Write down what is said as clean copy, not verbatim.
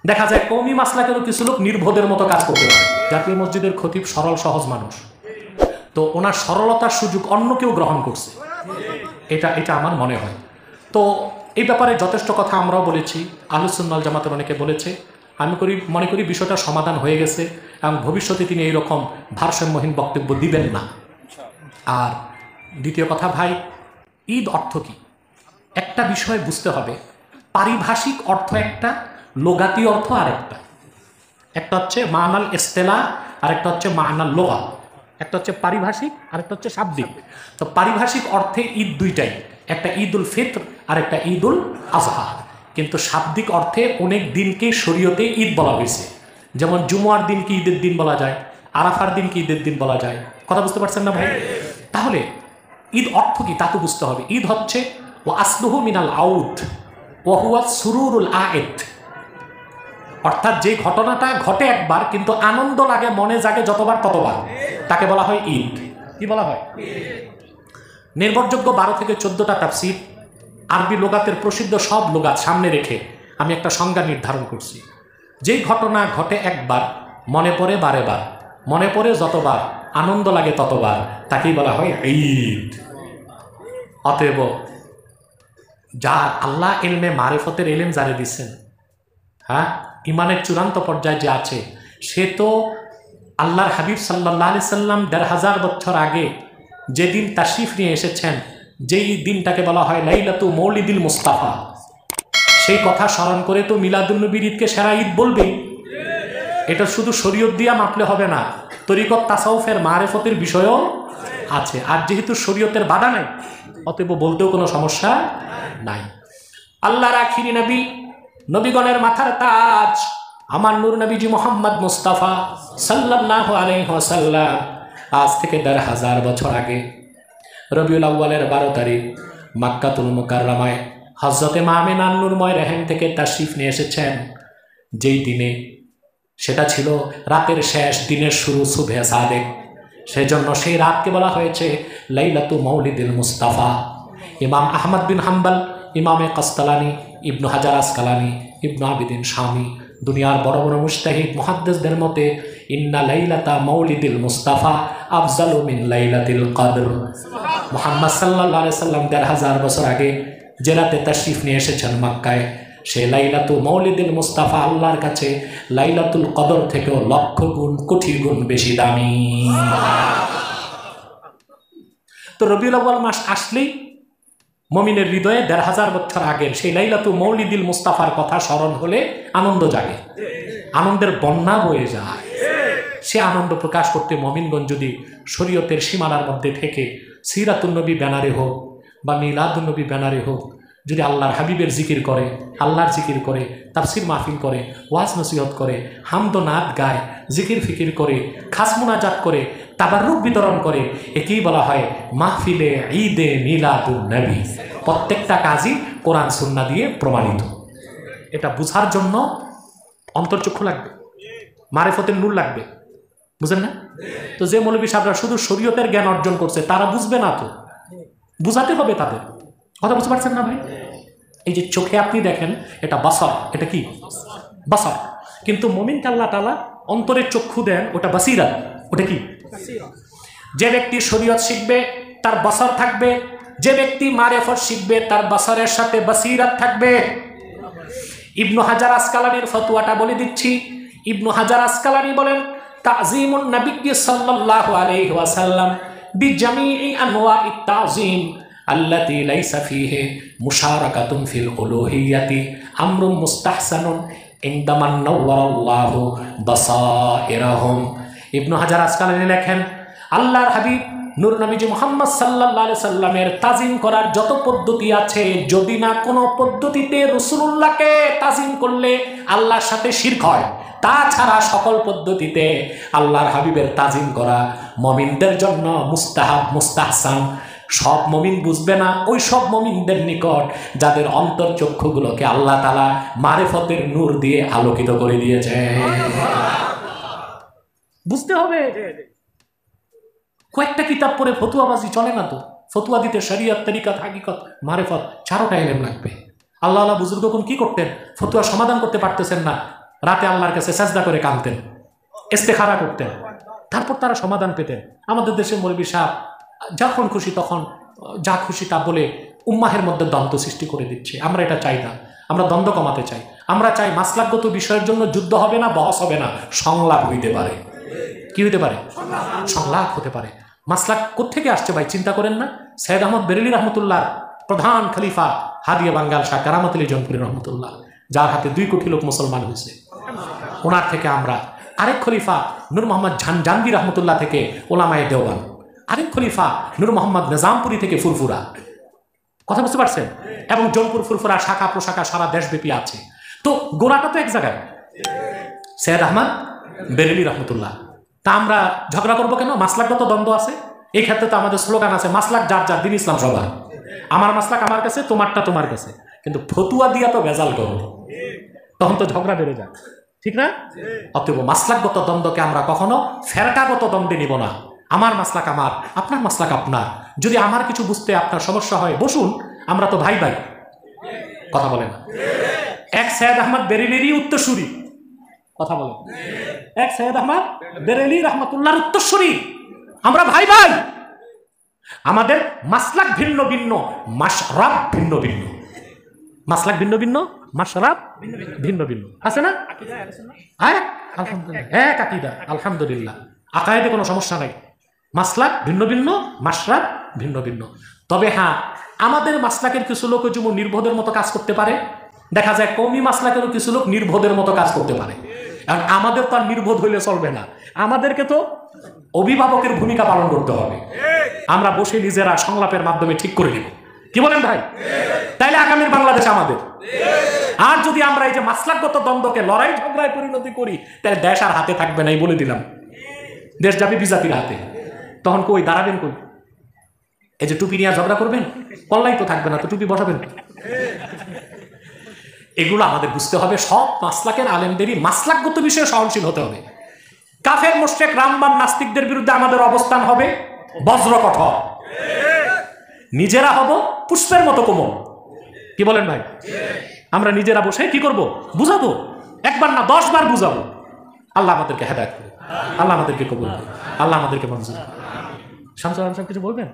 দেখা যায় কওমি মাসলাকেরও কিছু লোক নির্বোধের মতো কাজ করতে পারে। জাতীয় মসজিদের খতিব সরল সহজ মানুষ, তো ওনার সরলতার সুযোগ অন্য কেউ গ্রহণ করছে, এটা আমার মনে হয়। তো এই ব্যাপারে যথেষ্ট কথা আমরাও বলেছি, আহলুস সুন্নাহ ওয়াল জামাতের অনেকে বলেছে। আমি মনে করি বিষয়টা সমাধান হয়ে গেছে এবং ভবিষ্যতে তিনি এইরকম ভারসাম্যহীন বক্তব্য দিবেন না। আর দ্বিতীয় কথা ভাই, ঈদ অর্থ কি? একটা বিষয় বুঝতে হবে, পারিভাষিক অর্থ একটা, লোগাতি অর্থ আরেকটা। একটা হচ্ছে মানাল ইস্তেলা, আরেকটা হচ্ছে মানাল লোগা। একটা হচ্ছে পারিভাষিক, আরেকটা হচ্ছে শাব্দিক। তো পারিভাষিক অর্থে ঈদ দুইটাই, একটা ঈদ উল ফিত্র আর একটা ঈদ উল আজহা। কিন্তু শাব্দিক অর্থে অনেক দিনকে শরীয়তে ঈদ বলা হয়েছে। যেমন জুমার দিনকে ঈদের দিন বলা যায়, আরাফার দিনকে ঈদের দিন বলা যায়। কথা বুঝতে পারছেন না ভাই? তাহলে ঈদ অর্থ কি তা তো বুঝতে হবে। ঈদ হচ্ছে ও আসলুহু মিনাল আউদ ও হুয়া সুরুরুল আয়েদ, অর্থাৎ যে ঘটনাটা ঘটে একবার কিন্তু আনন্দ লাগে, মনে জাগে যতবার ততবার, তাকে বলা হয় ঈদ। কি বলা হয়? নির্ভরযোগ্য 12 থেকে 14টা তাফসীর, আরবি লোগাতের প্রসিদ্ধ সব লোগাত সামনে রেখে আমি একটা সংজ্ঞা নির্ধারণ করছি। যেই ঘটনা ঘটে একবার, মনে পড়ে বারে বার, মনে পড়ে যতবার, আনন্দ লাগে ততবার, তাকেই বলা হয় ঈদ। অতএব যা আল্লাহ ইলমে মারিফতের ইলম জানে দিচ্ছেন, হ্যাঁ, ইমানের চূড়ান্ত পর্যায়ে যে আছে, সে তো আল্লাহর হাবিব সাল্লাল্লাহু আলাইহি সাল্লাম 1500 বছর আগে যেদিন তাশরিফ নিয়ে এসেছেন, যেই দিনটাকে বলা হয় লাইলাতু মৌলিদুল মুস্তাফা, সেই কথা স্মরণ করে তো মিলাদুন নবীর ঈদকে সেরা ঈদ বলবেই। এটা শুধু শরীয়ত দিয়া মাপলে হবে না, তরিকত তাসাউফের মারিফতের বিষয়ও আছে। আর যেহেতু শরীয়তের বাধা নাই, অতএব বলতেও কোনো সমস্যা নাই। আল্লাহর আখিরি নবী, নবীগণের মাথার তাজ, আমার নূর নবীজি মোহাম্মদ মুস্তাফা সাল্লাল্লাহু আলাইহি ওয়াসাল্লাম আজ থেকে 1500 বছর আগে রবিউল আউয়ালের 12 তারিখ মক্কাতুল মুকাররমায় হযরতে মা আমিনার নূরময় রেহেম থেকে তাশরিফ নিয়ে এসেছেন। যেই দিনে, সেটা ছিল রাতের শেষ, দিনের শুরু, সুবহে সাদেক। সেজন্য সেই রাতকে বলা হয়েছে লাইলাতু মাউলিদুল মুস্তাফা। ইমাম আহমদ বিন হাম্বল, ইমামে কাস্তালানি, ইবনু হাজার আসকালানি, ইবনু আবিদিন শামি, দুনিয়ার বড় বড় মুজতাহিদ মুহাদ্দিসদের মতে ইন্না লাইলাতা মাউলিদুল মুস্তাফা আফজালু মিন লাইলাতিল কদর। মুহাম্মদ সাল্লাল্লাহু আলাইহি সাল্লাম 1500 বছর আগে যে রাতে তাশরিফ নিয়ে এসেছেন মক্কায়, সে লাইলাতু মাউলিদুল মুস্তাফা আল্লাহর কাছে লাইলাতুল কদর থেকেও লক্ষ গুণ, কোটি গুণ বেশি দামি। তো রবিউল আউয়াল মাস আসলেই মুমিনের হৃদয়ে 1500 বছর আগের সেই লাইলাতু মাউলিদুল মুস্তাফার কথা স্মরণ হলে আনন্দ জাগে, আনন্দের বন্যা বয়ে যায়। সে আনন্দ প্রকাশ করতে মুমিনগণ যদি শরীয়তের সীমানার মধ্যে থেকে সিরাতুন নবী ব্যানারে হোক বা মিলাদুন নবী ব্যানারে হোক, যদি আল্লাহর হাবিবের জিকির করে, আল্লাহর জিকির করে, তাফসির মাহফিল করে, ওয়াজ নসিহত করে, হামদ নাত গায়, জিকির ফিকির করে, খাস মুনাজাত করে, তাবাররুক বিতরণ করে, একেই বলা হয় মাহফিলে ঈদে মিলাদুন নবী। প্রত্যেকটা কাজই কোরআন সুন্নাহ দিয়ে প্রমাণিত। এটা বুঝার জন্য অন্তর্চক্ষু লাগবে, মারিফতের নূর লাগবে, বুঝেন না? তো যে মৌলবী সাহেবরা শুধু শরীয়তের জ্ঞান অর্জন করছে, তারা বুঝবে না, তো বুঝাতে হবে তাদের। কথা বুঝতে পারছেন না ভাই? এই যে চোখে আপনি দেখেন, এটা বাসার, এটা কি বাসার, কিন্তু মুমিনকে আল্লাহ তাআলা অন্তরের চক্ষু দেন, ওটা বাসিরাত। ওটা কি? যে ব্যক্তি শরীয়ত শিখবে তার বাসার থাকবে, যে ব্যক্তি মারিফত শিখবে তার বাসারের সাথে বাসিরাত থাকবে। ইবনু হাজার আসকালানির ফতোয়াটা বলে দিচ্ছি। ইবনু হাজার আসকালানি বলেন, তাযীমুন নবী সাল্লাল্লাহু আলাইহি ওয়াসাল্লাম বিজামিই আনওয়াইত তাযীম আল্লাতী লাইসা ফীহি মুশারাকাতুন ফিল উলূহিয়্যাতি আমরুন মুস্তাহসানুন ইনদামান নাওয়ারাল্লাহু বাসাইরাহুম। ইবনু হাজার আসকালানি লেখেন, আল্লাহর হাবিব নূর নবীজি মুহাম্মদ সাল্লাল্লাহু আলাইহি সাল্লামের তাজিম করার যত পদ্ধতি আছে, যদি না কোনো পদ্ধতিতে রাসূলুল্লাহকে তাজিম করলে আল্লাহর সাথে শিরক হয়, তাছাড়া সকল পদ্ধতিতে আল্লাহর হাবিবের তাজিম করা মুমিনদের জন্য মুস্তাহাব, মুস্তাহসান। সব মুমিন বুঝবে না, ওই সব মুমিনদের নিকট যাদের অন্তর্চক্ষুগুলোকে আল্লাহ তাআলা মারিফতের নূর দিয়ে আলোকিত করে দিয়েছে। বুঝতে হবে। কয়েকটা কিতাব পড়ে ফতুয়াবাজি চলে না তো। ফতুয়া দিতে শরীয়ত, তরিকত, হাকিকত, মারিফত, চারোটা ইলম লাগবে। আল্লাহ বুজুর্গগণ কি করতেন? ফতুয়া সমাধান করতে পারতেছেন না, রাতে আল্লাহর কাছে সাজদা করে কাঁদতেন, ইস্তেখারা করতেন, তারপর তারা সমাধান পেতেন। আমাদের দেশের মৌলবী সাহেব যখন খুশি তখন যা খুশি তা বলে উম্মাহের মধ্যে দ্বন্দ্ব সৃষ্টি করে দিচ্ছে। আমরা এটা চাই না, আমরা দ্বন্দ্ব কমাতে চাই। আমরা চাই মাসলাকগত বিষয়ের জন্য যুদ্ধ হবে না, বহস হবে না, সংলাপ হইতে পারে। কি হইতে পারে? সংলাপ হতে পারে। মাসলাক কোত্থেকে আসছে ভাই চিন্তা করেন না? সৈয়দ আহমদ বেরেলী রহমতুল্লাহ প্রধান খলিফা হাদিয়া বাঙ্গাল শাহ কারামত আলী জৌনপুরী রহমতুল্লাহ, যার হাতে 2 কোটি লোক মুসলমান হয়েছে, ওনার থেকে আমরা। আরেক খলিফা নূর মোহাম্মদ জাহানবী রহমতুল্লাহ থেকে ওলামায়ে দেওবান, আরেক খলিফা নূর মোহাম্মদ নিজামপুরী থেকে ফুরফুরা। কথা বুঝতে পারছেন? এবং জৌনপুর ফুরফুরা শাখা প্রশাখা সারা দেশব্যাপী আছে। তো গোড়াটা তো এক জায়গায়, সৈয়দ আহমদ বেরেলী রহমতুল্লাহ। তা আমরা ঝগড়া করবো কেন? মাসলাকগত দ্বন্দ্ব আছে। এই ক্ষেত্রে তো আমাদের স্লোগান আছে, মাসলাক যার যার, দিন ইসলাম সবার। আমার মাসলাক আমার কাছে, তোমারটা তোমার কাছে। কিন্তু ফতুয়া দিয়া তো ভেজাল করো, তখন তো ঝগড়া বেড়ে যায়, ঠিক না? অতএব মাসলাকগত দ্বন্দ্বকে আমরা কখনো ফেরকাগত দ্বন্দ্বে নিব না। আমার মাসলাক আমার, আপনার মাসলাক আপনার। যদি আমার কিছু বুঝতে আপনার সমস্যা হয়, বসুন, আমরা তো ভাই ভাই। কথা বলে না? এক সৈয়দ আহমদ বেরেলীরই উত্তরসূরি, কথা বলে, এক সৈয়দ আহমদ বেরেলী রহমতুল্লাহর উত্তরসূরি। আমরা ভাই ভাই। আমাদের মাসলাক ভিন্ন ভিন্ন, মাশরাব ভিন্ন ভিন্ন। মাসলাক ভিন্ন ভিন্ন, মাশরাব ভিন্ন ভিন্ন, আছে না? আলহামদুলিল্লাহ, এক আকীদা, আলহামদুলিল্লাহ, আকায়েদে কোনো সমস্যা নাই। মাসলাক ভিন্ন ভিন্ন, মাশরাব ভিন্ন ভিন্ন। তবে হ্যাঁ, আমাদের মাসলাকের কিছু লোক যেমন নির্বোধের মতো কাজ করতে পারে, দেখা যায় কওমি মাসলাকেরও কিছু লোক নির্বোধের মতো কাজ করতে পারে। আর আমাদের তো আর নির্বোধ হইলে চলবে না, আমাদেরকে তো অভিভাবকের ভূমিকা পালন করতে হবে। আমরা বসে নিজেরা সংলাপের মাধ্যমে ঠিক করে নিব। কি বলেন ভাই? তাইলে আগামীর বাংলাদেশ আমাদের। আর যদি আমরা এই যে মাসলাকগত দ্বন্দ্বকে লড়াই ঝগড়ায় পরিণতি করি, তাহলে দেশ আর হাতে থাকবে না, এই বলে দিলাম। দেশ যাবে বিজাতির হাতে। তখন কই দাঁড়াবেন? কই এই যে টুপি নিয়ে ঝগড়া করবেন, কল্লাই তো থাকবে না, তো টুপি বসাবেন। এগুলো আমাদের বুঝতে হবে। সব মাসলাকের আলেমদেরই মাসলাকগত বিষয়ে সহনশীল হতে হবে। কাফের মুশরিক রামবান নাস্তিকদের বিরুদ্ধে আমাদের অবস্থান হবে বজ্র কঠোর। নিজেরা হব পুষ্পের মতো কোমল। কি বলেন ভাই? আমরা নিজেরা বসে কি করব? বুঝাবো, একবার না 10 বার বুঝাবো। আল্লাহ আমাদেরকে হেদায়েত করুন, আল্লাহ আমাদেরকে কবুল করুন, আল্লাহ আমাদেরকে মঞ্জুর করুন। শামসুল আলম সাহেব কিছু বলবেন?